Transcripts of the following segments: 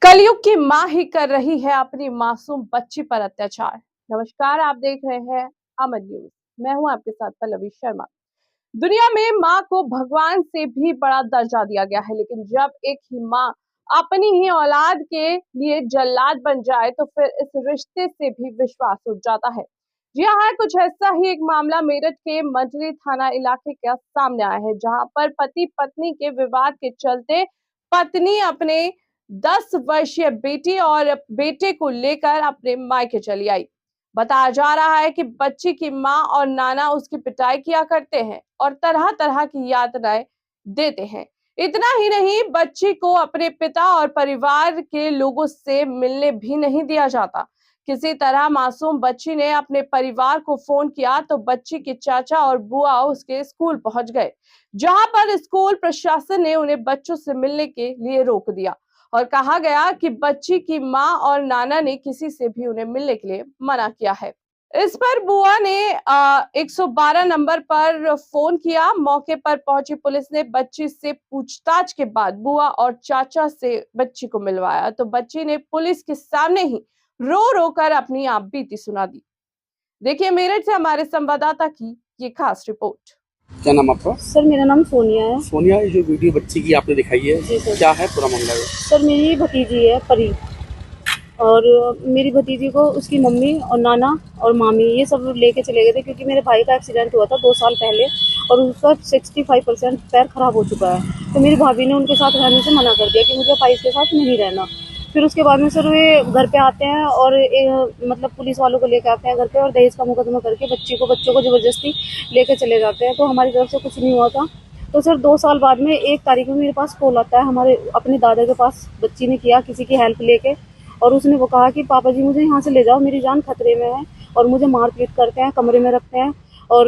कलयुग की मां ही कर रही है अपनी मासूम बच्ची पर अत्याचार। नमस्कार, आप देख रहे हैं अमन न्यूज। मैं हूं आपके साथ पल्लवी शर्मा। दुनिया में मां को भगवान से भी बड़ा दर्जा दिया गया है, लेकिन जब एक ही मां अपनी ही औलाद के लिए जल्लाद बन जाए तो फिर इस रिश्ते से भी विश्वास उठ जाता है। जी हाँ, कुछ ऐसा ही एक मामला मेरठ के मंडली थाना इलाके का सामने आया है, जहां पर पति पत्नी के विवाद के चलते पत्नी अपने 10 वर्षीय बेटी और बेटे को लेकर अपने मायके चली आई। बताया जा रहा है कि बच्ची की मां और नाना उसकी पिटाई किया करते हैं और तरह तरह की यातनाएं देते हैं। इतना ही नहीं, बच्ची को अपने पिता और परिवार के लोगों से मिलने भी नहीं दिया जाता। किसी तरह मासूम बच्ची ने अपने परिवार को फोन किया तो बच्ची के चाचा और बुआ उसके स्कूल पहुंच गए, जहां पर स्कूल प्रशासन ने उन्हें बच्चों से मिलने के लिए रोक दिया और कहा गया कि बच्ची की मां और नाना ने किसी से भी उन्हें मिलने के लिए मना किया है। इस पर बुआ ने 112 नंबर पर फोन किया। मौके पर पहुंची पुलिस ने बच्ची से पूछताछ के बाद बुआ और चाचा से बच्ची को मिलवाया तो बच्ची ने पुलिस के सामने ही रो रो कर अपनी आप बीती सुना दी। देखिए मेरठ से हमारे संवाददाता की ये खास रिपोर्ट। क्या नाम आपका? सर मेरा नाम सोनिया है। सोनिया, ये जो वीडियो बच्ची की आपने दिखाई है, जी सर। क्या है पूरा मामला? सर मेरी भतीजी है परी, और मेरी भतीजी को उसकी मम्मी और नाना और मामी ये सब लेके चले गए थे, क्योंकि मेरे भाई का एक्सीडेंट हुआ था 2 साल पहले और उसका 65% पैर खराब हो चुका है। तो मेरी भाभी ने उनके साथ रहने से मना कर दिया कि मुझे भाई के साथ नहीं रहना। फिर उसके बाद में सर वे घर पे आते हैं और मतलब पुलिस वालों को लेके आते हैं घर पे और दहेज का मुकदमा करके बच्चों को जबरदस्ती लेके चले जाते हैं। तो हमारी तरफ से कुछ नहीं हुआ था। तो सर 2 साल बाद में 1 तारीख में मेरे पास कॉल आता है, हमारे अपने दादा के पास बच्ची ने किया किसी की हेल्प लेके, और उसने वो कहा कि पापा जी मुझे यहाँ से ले जाओ, मेरी जान खतरे में है, और मुझे मारपीट करते हैं, कमरे में रखते हैं, और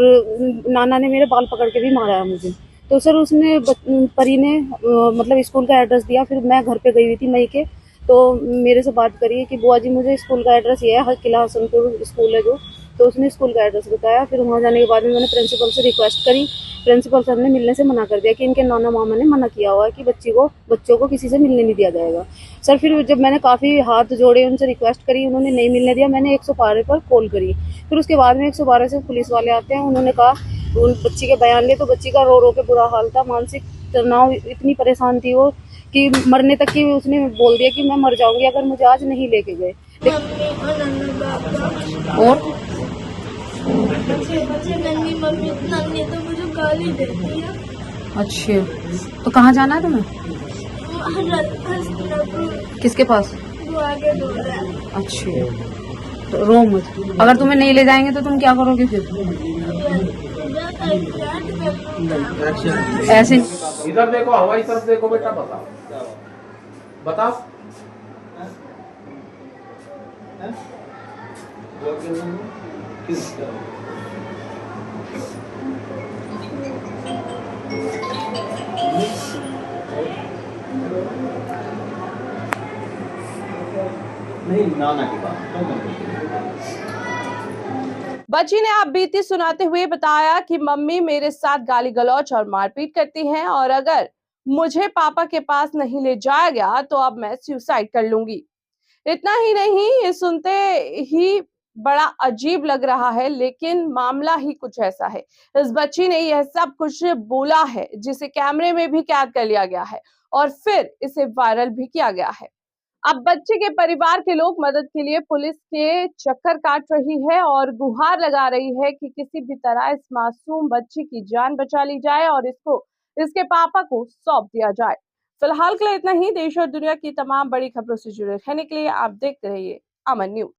नाना ने मेरे बाल पकड़ के भी मारा है मुझे। तो सर उसने परी ने मतलब स्कूल का एड्रेस दिया। फिर मैं घर पे गई हुई थी मई के, तो मेरे से बात करी कि बुआ जी मुझे स्कूल का एड्रेस ये है, किला हसनपुर स्कूल है जो। तो उसने स्कूल का एड्रेस बताया। फिर वहाँ जाने के बाद में मैंने प्रिंसिपल से रिक्वेस्ट करी। प्रिंसिपल सर ने मिलने से मना कर दिया कि इनके नाना मामा ने मना किया हुआ है कि बच्चों को किसी से मिलने नहीं दिया जाएगा। सर फिर जब मैंने काफ़ी हाथ जोड़े, उनसे रिक्वेस्ट करी, उन्होंने नहीं मिलने दिया। मैंने 112 पर कॉल करी। फिर उसके बाद में 112 से पुलिस वाले आते हैं। उन्होंने कहा, उन बच्ची के बयान लिए तो बच्ची का रो रो के बुरा हाल था, मानसिक तनाव, इतनी परेशान थी वो कि मरने तक की उसने बोल दिया कि मैं मर जाऊंगी अगर मुझे आज नहीं लेके गए। और बच्चे नन्ही मम्मी नन्ही तो मुझे गाली देती है। अच्छा, तो कहाँ जाना है तुम्हें? किसके पास? वो आगे बोल रहा है। अच्छा, तो रो मत। अगर तुम्हें नहीं ले जाएंगे तो तुम क्या करोगे फिर? ऐसे इधर देखो, हवाई तरफ देखो बेटा, बताओ बताओ। नहीं, नाना की बात बच्ची ने आप बीती सुनाते हुए बताया कि मम्मी मेरे साथ गाली गलौज और मारपीट करती हैं और अगर मुझे पापा के पास नहीं ले जाया गया तो अब मैं सुसाइड कर लूंगी। इतना ही नहीं, ये सुनते ही बड़ा अजीब लग रहा है, लेकिन मामला ही कुछ ऐसा है। इस बच्ची ने यह सब कुछ बोला है जिसे कैमरे में भी कैद कर लिया गया है और फिर इसे वायरल भी किया गया है। अब बच्चे के परिवार के लोग मदद के लिए पुलिस के चक्कर काट रही है और गुहार लगा रही है कि किसी भी तरह इस मासूम बच्ची की जान बचा ली जाए और इसको इसके पापा को सौंप दिया जाए। फिलहाल के लिए इतना ही। देश और दुनिया की तमाम बड़ी खबरों से जुड़े रहने के लिए आप देखते रहिए अमन न्यूज।